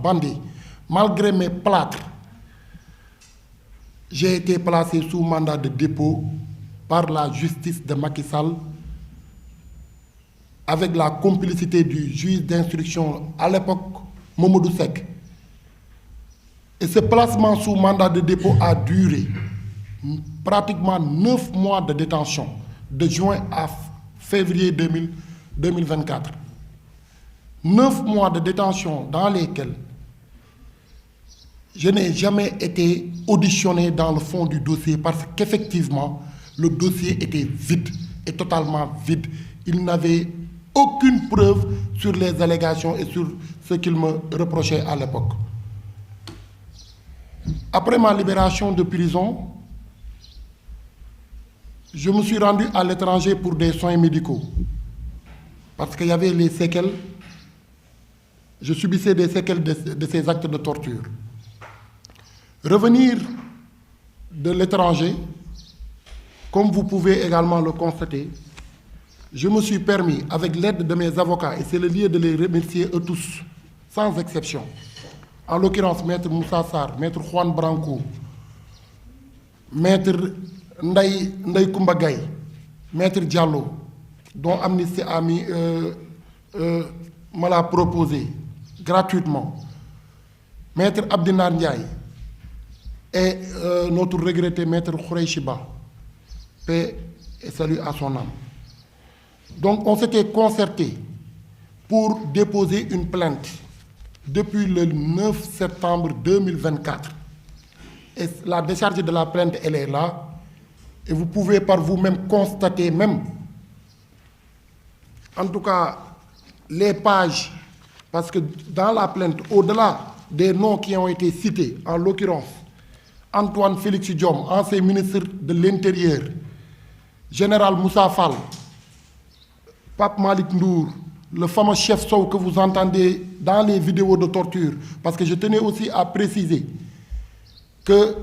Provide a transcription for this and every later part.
bandit, malgré mes plâtres, j'ai été placé sous mandat de dépôt par la justice de Macky Sall avec la complicité du juge d'instruction à l'époque, Mamadou Seck. Et ce placement sous mandat de dépôt a duré pratiquement 9 mois de détention, de juin à février 2024. 9 mois de détention dans lesquels je n'ai jamais été auditionné dans le fond du dossier parce qu'effectivement, le dossier était vide et totalement vide. Il n'avait aucune preuve sur les allégations et sur ce qu'il me reprochait à l'époque. Après ma libération de prison, je me suis rendu à l'étranger pour des soins médicaux parce qu'il y avait les séquelles. Je subissais des séquelles de ces actes de torture. Revenir de l'étranger, comme vous pouvez également le constater, je me suis permis, avec l'aide de mes avocats, et c'est le lieu de les remercier eux tous, sans exception, en l'occurrence Maître Moussa Sarr, Maître Juan Branco, Maître Ndeye Koumba Gaye, Maître Diallo, dont Amnesty me l'a proposé gratuitement, Maître Abdinar Ndiaye et notre regretté Maître Khoureyssi Ba, paix et salut à son âme. Donc on s'était concerté pour déposer une plainte depuis le 9 septembre 2024. Et la décharge de la plainte, elle est là. Et vous pouvez par vous-même constater même, en tout cas, les pages, parce que dans la plainte, au-delà des noms qui ont été cités, en l'occurrence, Antoine Félix Diome, ancien ministre de l'Intérieur, Général Moussa Fall, Pape Malick Ndour, le fameux chef Sow que vous entendez dans les vidéos de torture, parce que je tenais aussi à préciser que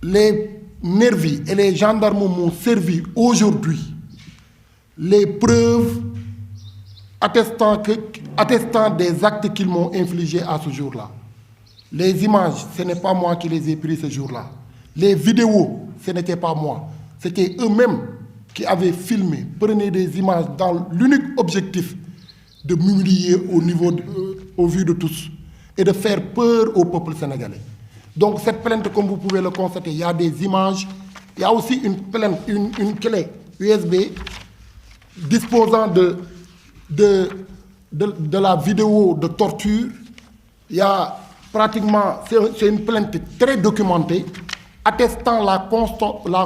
les nervis et les gendarmes m'ont servi aujourd'hui les preuves attestant des actes qu'ils m'ont infligés à ce jour-là. Les images, ce n'est pas moi qui les ai prises ce jour-là. Les vidéos, ce n'était pas moi. C'était eux-mêmes qui avaient filmé, prenaient des images dans l'unique objectif de m'humilier au vu de tous et de faire peur au peuple sénégalais. Donc cette plainte, comme vous pouvez le constater, il y a des images, il y a aussi une clé USB disposant de la vidéo de torture. Il y a pratiquement, c'est une plainte très documentée, attestant la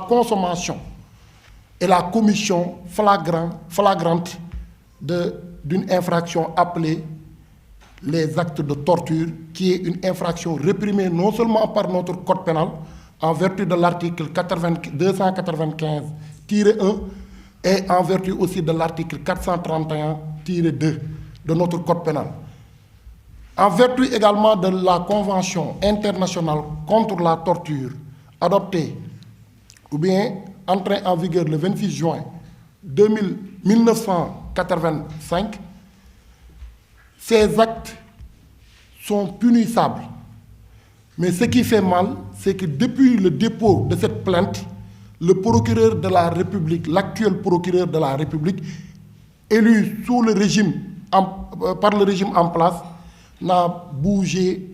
consommation et la commission flagrante d'une infraction appelée les actes de torture, qui est une infraction réprimée non seulement par notre code pénal, en vertu de l'article 295-1, et en vertu aussi de l'article 431-2 de notre code pénal. En vertu également de la Convention internationale contre la torture, adoptée ou bien entrée en vigueur le 26 juin 1985, ces actes sont punissables. Mais ce qui fait mal, c'est que depuis le dépôt de cette plainte, le procureur de la République, l'actuel procureur de la République, élu sous le régime, par le régime en place, n'a bougé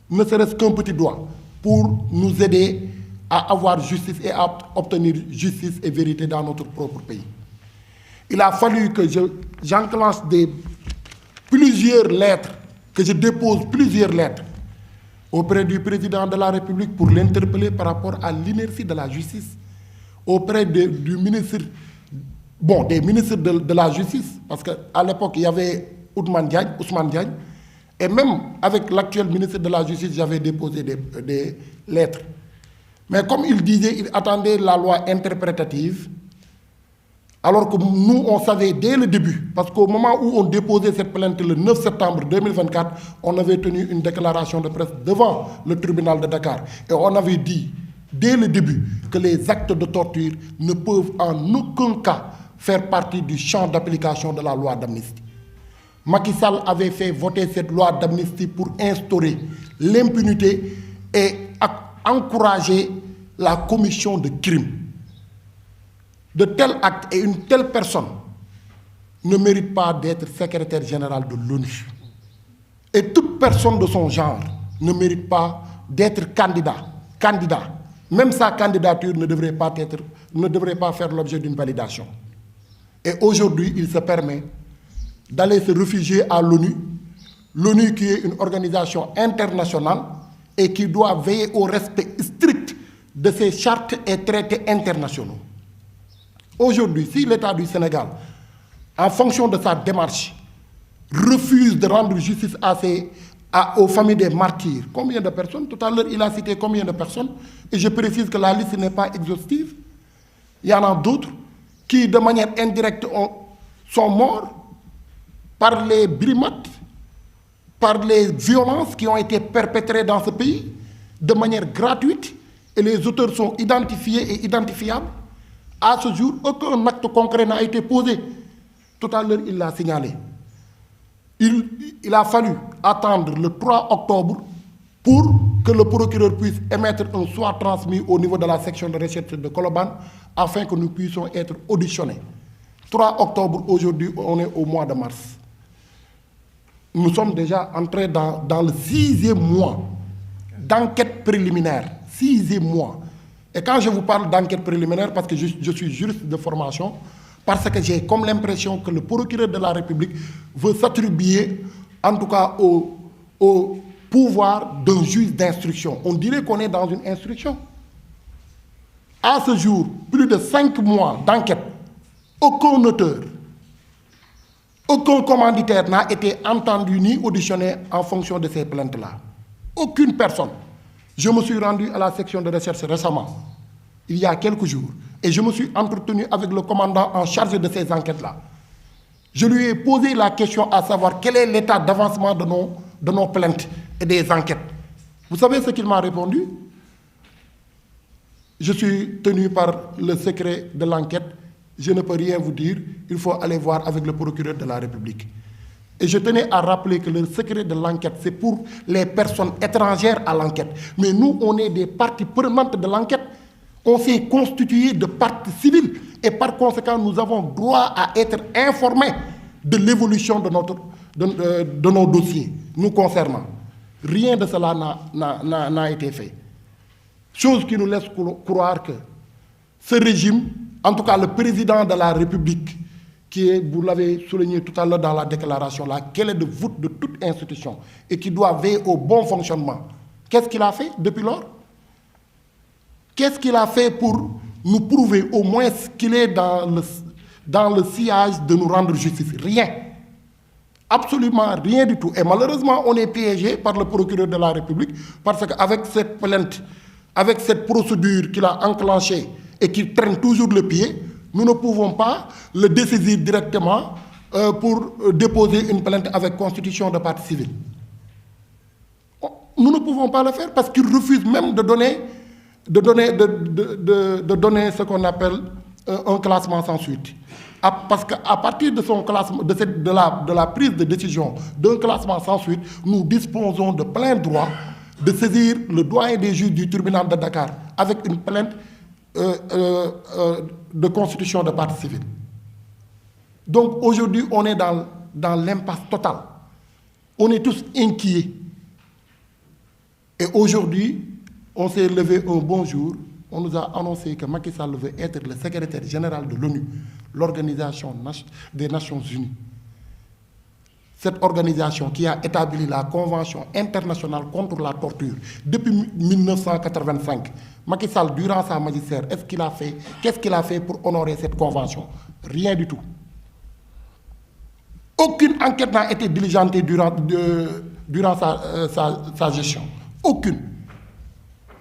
ne serait-ce qu'un petit doigt pour nous aider à avoir justice et à obtenir justice et vérité dans notre propre pays. Il a fallu que j'enclenche plusieurs lettres, que je dépose plusieurs lettres auprès du président de la République pour l'interpeller par rapport à l'inertie de la justice, auprès du ministre, des ministres de la justice, parce qu'à l'époque, il y avait Ousmane Diagne, et même avec l'actuel ministre de la Justice, j'avais déposé des lettres. Mais comme il disait, il attendait la loi interprétative, alors que nous, on savait dès le début, parce qu'au moment où on déposait cette plainte le 9 septembre 2024, on avait tenu une déclaration de presse devant le tribunal de Dakar. Et on avait dit, dès le début, que les actes de torture ne peuvent en aucun cas faire partie du champ d'application de la loi d'amnistie. Macky Sall avait fait voter cette loi d'amnistie pour instaurer l'impunité et encourager la commission de crimes. De tels actes et une telle personne ne mérite pas d'être secrétaire général de l'ONU. Et toute personne de son genre ne mérite pas d'être candidat. Même sa candidature ne devrait pas faire l'objet d'une validation. Et aujourd'hui, il se permet d'aller se réfugier à l'ONU, l'ONU qui est une organisation internationale et qui doit veiller au respect strict de ses chartes et traités internationaux. Aujourd'hui, si l'État du Sénégal, en fonction de sa démarche, refuse de rendre justice aux familles des martyrs, combien de personnes? Tout à l'heure, il a cité combien de personnes? Et je précise que la liste n'est pas exhaustive. Il y en a d'autres qui, de manière indirecte, sont morts par les brimades, par les violences qui ont été perpétrées dans ce pays, de manière gratuite, et les auteurs sont identifiés et identifiables. À ce jour, aucun acte concret n'a été posé. Tout à l'heure, il l'a signalé. Il a fallu attendre le 3 octobre pour que le procureur puisse émettre un soit transmis au niveau de la section de recherche de Colobane afin que nous puissions être auditionnés. 3 octobre, aujourd'hui, on est au mois de mars. Nous sommes déjà entrés dans le 6e mois d'enquête préliminaire. 6e mois. Et quand je vous parle d'enquête préliminaire, parce que je suis juriste de formation, parce que j'ai comme l'impression que le procureur de la République veut s'attribuer, en tout cas, au pouvoir d'un juge d'instruction. On dirait qu'on est dans une instruction. À ce jour, plus de 5 mois d'enquête, aucun auteur, aucun commanditaire n'a été entendu ni auditionné en fonction de ces plaintes-là. Aucune personne. Je me suis rendu à la section de recherche récemment, il y a quelques jours, et je me suis entretenu avec le commandant en charge de ces enquêtes-là. Je lui ai posé la question à savoir quel est l'état d'avancement de nos plaintes et des enquêtes. Vous savez ce qu'il m'a répondu? Je suis tenu par le secret de l'enquête, je ne peux rien vous dire, il faut aller voir avec le procureur de la République. Et je tenais à rappeler que le secret de l'enquête, c'est pour les personnes étrangères à l'enquête. Mais nous, on est des parties prenantes de l'enquête. On s'est constitué de parties civiles. Et par conséquent, nous avons droit à être informés de l'évolution de nos dossiers, nous concernant. Rien de cela n'a été fait. Chose qui nous laisse croire que ce régime, en tout cas le président de la République, qui est, vous l'avez souligné tout à l'heure dans la déclaration, la clé de voûte de toute institution et qui doit veiller au bon fonctionnement. Qu'est-ce qu'il a fait depuis lors? Qu'est-ce qu'il a fait pour nous prouver au moins qu'il est dans le sillage de nous rendre justice? Rien. Absolument rien du tout. Et malheureusement, on est piégé par le procureur de la République parce qu'avec cette plainte, avec cette procédure qu'il a enclenchée et qui traîne toujours le pied, nous ne pouvons pas le dessaisir directement pour déposer une plainte avec constitution de partie civile. Nous ne pouvons pas le faire parce qu'il refuse même de donner ce qu'on appelle un classement sans suite. Parce qu'à partir de son classement, de la prise de décision d'un classement sans suite, nous disposons de plein droit de saisir le doyen des juges du tribunal de Dakar avec une plainte de constitution de partie civile. Donc aujourd'hui, on est dans l'impasse totale. On est tous inquiets. Et aujourd'hui, on s'est levé un bon jour, on nous a annoncé que Macky Sall veut être le secrétaire général de l'ONU, l'Organisation des Nations Unies. Cette organisation qui a établi la Convention internationale contre la torture depuis 1985. Macky Sall, durant sa magistère, qu'est-ce qu'il a fait pour honorer cette convention? Rien du tout. Aucune enquête n'a été diligentée durant sa gestion. Aucune.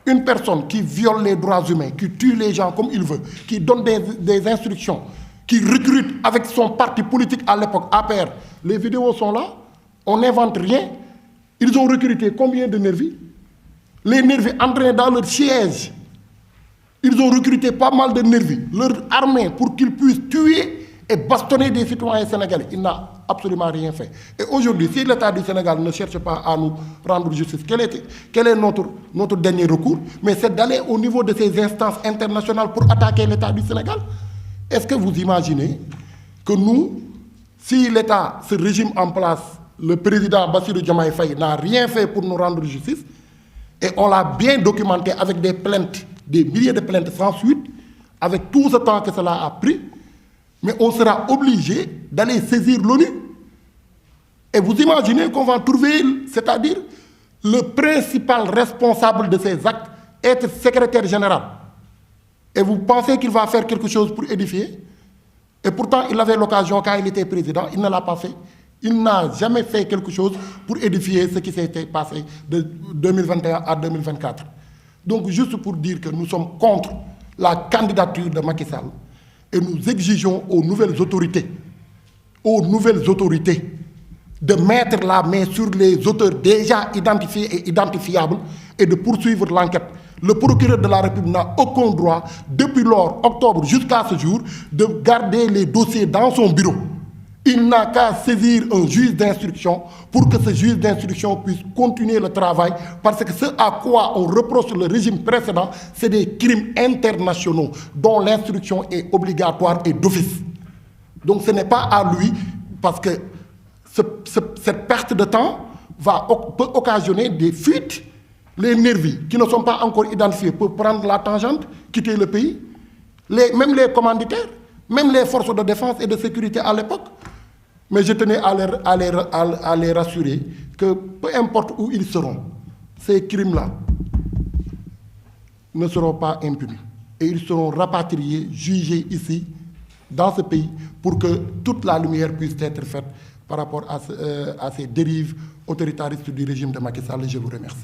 Une personne qui viole les droits humains, qui tue les gens comme il veut, qui donne des instructions, qui recrute avec son parti politique à l'époque, APR. Les vidéos sont là, on n'invente rien. Ils ont recruté combien de nervis? Les nervis entraînés dans leur siège. Ils ont recruté pas mal de nervis, leur armée, pour qu'ils puissent tuer et bastonner des citoyens sénégalais. Il n'a absolument rien fait. Et aujourd'hui, si l'État du Sénégal ne cherche pas à nous rendre justice, quel est notre dernier recours? Mais c'est d'aller au niveau de ces instances internationales pour attaquer l'État du Sénégal. Est-ce que vous imaginez que nous, si l'État, ce régime en place, le président Bassirou Diomaye Faye n'a rien fait pour nous rendre justice, et on l'a bien documenté avec des plaintes, des milliers de plaintes sans suite, avec tout ce temps que cela a pris, mais on sera obligé d'aller saisir l'ONU. Et vous imaginez qu'on va trouver, c'est-à-dire le principal responsable de ces actes, être secrétaire général. Et vous pensez qu'il va faire quelque chose pour édifier? Et pourtant, il avait l'occasion, quand il était président, il ne l'a pas fait. Il n'a jamais fait quelque chose pour édifier ce qui s'était passé de 2021 à 2024. Donc, juste pour dire que nous sommes contre la candidature de Macky Sall et nous exigeons aux nouvelles autorités de mettre la main sur les auteurs déjà identifiés et identifiables et de poursuivre l'enquête. Le procureur de la République n'a aucun droit, depuis lors, octobre jusqu'à ce jour, de garder les dossiers dans son bureau. Il n'a qu'à saisir un juge d'instruction pour que ce juge d'instruction puisse continuer le travail, parce que ce à quoi on reproche le régime précédent, c'est des crimes internationaux dont l'instruction est obligatoire et d'office. Donc ce n'est pas à lui, parce que cette perte de temps peut occasionner des fuites. Les nervis qui ne sont pas encore identifiés peuvent prendre la tangente, quitter le pays. Même les commanditaires, même les forces de défense et de sécurité à l'époque. Mais je tenais à les rassurer que peu importe où ils seront, ces crimes-là ne seront pas impunis. Et ils seront rapatriés, jugés ici, dans ce pays, pour que toute la lumière puisse être faite par rapport à ces dérives autoritaristes du régime de Macky Sall. Je vous remercie.